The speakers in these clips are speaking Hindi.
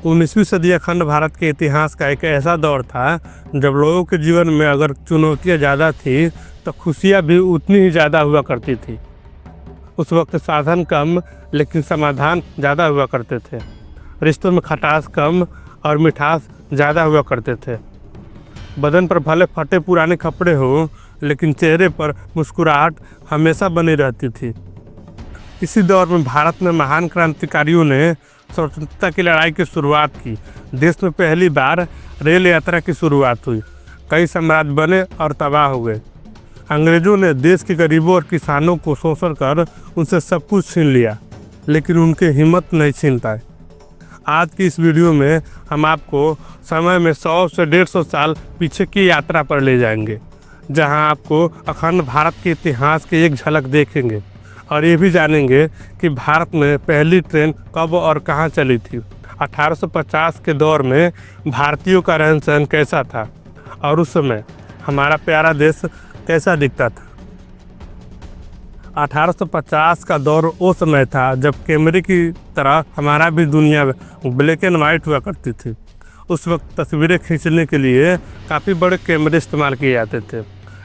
19वीं सदी अखंड भारत के इतिहास का एक ऐसा दौर था जब लोगों के जीवन में अगर चुनौतियां ज़्यादा थी तो खुशियां भी उतनी ही ज़्यादा हुआ करती थी। उस वक्त साधन कम लेकिन समाधान ज़्यादा हुआ करते थे। रिश्तों में खटास कम और मिठास ज़्यादा हुआ करते थे। बदन पर भले फटे पुराने कपड़े हो लेकिन चेहरे पर मुस्कुराहट हमेशा बनी रहती थी। इसी दौर में भारत में महान क्रांतिकारियों ने स्वतंत्रता की लड़ाई की शुरुआत की। देश में पहली बार रेल यात्रा की शुरुआत हुई। कई साम्राज्य बने और तबाह हुए। अंग्रेजों ने देश के गरीबों और किसानों को शोषण कर उनसे सब कुछ छीन लिया, लेकिन उनकी हिम्मत नहीं छीन पाए। आज की इस वीडियो में हम आपको समय में 100 से 150 साल पीछे की यात्रा पर ले जाएंगे, जहां आपको अखंड भारत के इतिहास की एक झलक देखेंगे और ये भी जानेंगे कि भारत में पहली ट्रेन कब और कहां चली थी। 1850 के दौर में भारतीयों का रहन सहन कैसा था और उस समय हमारा प्यारा देश कैसा दिखता था। 1850 का दौर वो समय था जब कैमरे की तरह हमारा भी दुनिया ब्लैक एंड वाइट हुआ करती थी। उस वक्त तस्वीरें खींचने के लिए काफ़ी बड़े कैमरे इस्तेमाल किए जाते थे,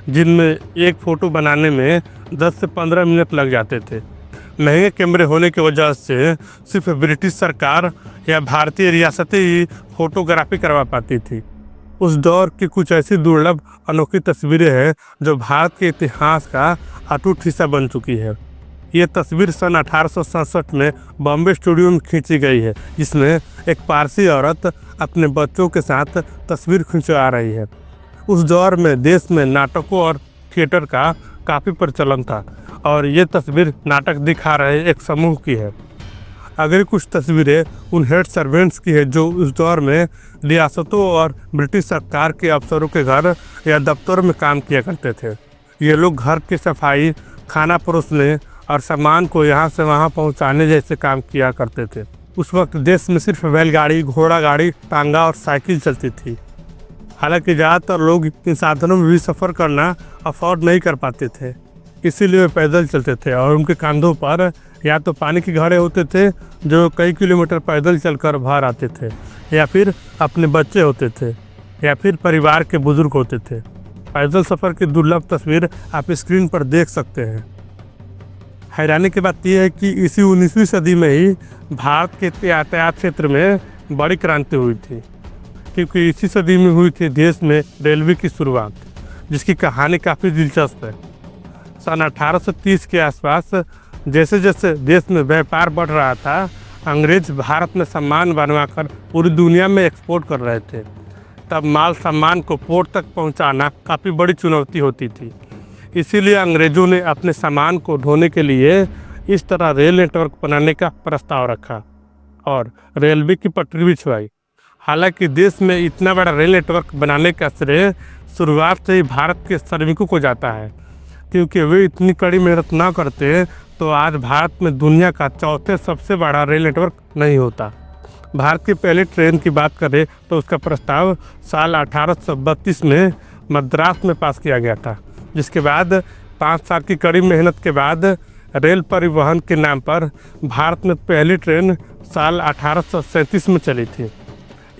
जिनमें एक फ़ोटो बनाने में 10 से 15 मिनट लग जाते थे। महंगे कैमरे होने की वजह से सिर्फ ब्रिटिश सरकार या भारतीय रियासतें ही फोटोग्राफी करवा पाती थी। उस दौर की कुछ ऐसी दुर्लभ अनोखी तस्वीरें हैं जो भारत के इतिहास का अटूट हिस्सा बन चुकी है। ये तस्वीर सन 1867 में बॉम्बे स्टूडियो में खींची गई है, जिसमें एक पारसी औरत अपने बच्चों के साथ तस्वीर खिंचवा रही है। उस दौर में देश में नाटकों और थिएटर का काफ़ी प्रचलन था और ये तस्वीर नाटक दिखा रहे एक समूह की है। अगर कुछ तस्वीरें उन हेड सर्वेंट्स की है जो उस दौर में रियासतों और ब्रिटिश सरकार के अफसरों के घर या दफ्तरों में काम किया करते थे। ये लोग घर की सफाई, खाना परोसने और सामान को यहाँ से वहाँ पहुँचाने जैसे काम किया करते थे। उस वक्त देश में सिर्फ बैलगाड़ी, घोड़ा गाड़ी, टांगा और साइकिल चलती थी। हालांकि ज़्यादातर लोग इन साधनों में भी सफ़र करना अफोर्ड नहीं कर पाते थे, इसीलिए वे पैदल चलते थे और उनके कंधों पर या तो पानी के घड़े होते थे जो कई किलोमीटर पैदल चलकर बाहर आते थे, या फिर अपने बच्चे होते थे, या फिर परिवार के बुजुर्ग होते थे। पैदल सफ़र की दुर्लभ तस्वीर आप स्क्रीन पर देख सकते हैं। हैरानी की बात यह है कि इसी 19वीं सदी में ही भारत के यातायात क्षेत्र में बड़ी क्रांति हुई थी, क्योंकि इसी सदी में हुई थी देश में रेलवे की शुरुआत, जिसकी कहानी काफ़ी दिलचस्प है। सन 1830 के आसपास जैसे जैसे देश में व्यापार बढ़ रहा था, अंग्रेज भारत में सामान बनवाकर पूरी दुनिया में एक्सपोर्ट कर रहे थे। तब माल सामान को पोर्ट तक पहुंचाना काफ़ी बड़ी चुनौती होती थी। इसीलिए अंग्रेज़ों ने अपने सामान को ढोने के लिए इस तरह रेल नेटवर्क बनाने का प्रस्ताव रखा और रेलवे की पटरी बिछवाई। हालांकि देश में इतना बड़ा रेल नेटवर्क बनाने का श्रेय शुरुआत से ही भारत के श्रमिकों को जाता है, क्योंकि वे इतनी कड़ी मेहनत ना करते तो आज भारत में दुनिया का चौथे सबसे बड़ा रेल नेटवर्क नहीं होता। भारत की पहली ट्रेन की बात करें तो उसका प्रस्ताव साल 1832 में मद्रास में पास किया गया था, जिसके बाद 5 साल की कड़ी मेहनत के बाद रेल परिवहन के नाम पर भारत में पहली ट्रेन साल 1837 में चली थी।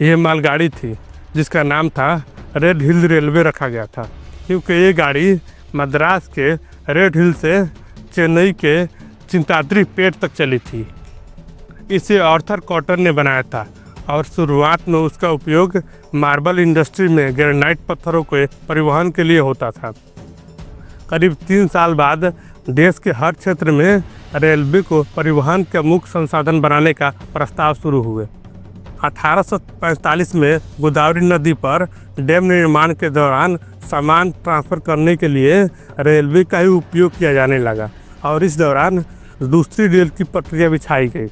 यह मालगाड़ी थी जिसका नाम था रेड हिल रेलवे रखा गया था, क्योंकि ये गाड़ी मद्रास के रेड हिल से चेन्नई के चिंताद्री पेट तक चली थी। इसे आर्थर कॉटन ने बनाया था और शुरुआत में उसका उपयोग मार्बल इंडस्ट्री में ग्रेनाइट पत्थरों के परिवहन के लिए होता था। करीब 3 साल बाद देश के हर क्षेत्र में रेलवे को परिवहन का मुख्य संसाधन बनाने का प्रस्ताव शुरू हुए। 1845 में गोदावरी नदी पर डैम निर्माण के दौरान सामान ट्रांसफ़र करने के लिए रेलवे का ही उपयोग किया जाने लगा और इस दौरान दूसरी रेल की पटरियां बिछाई गई।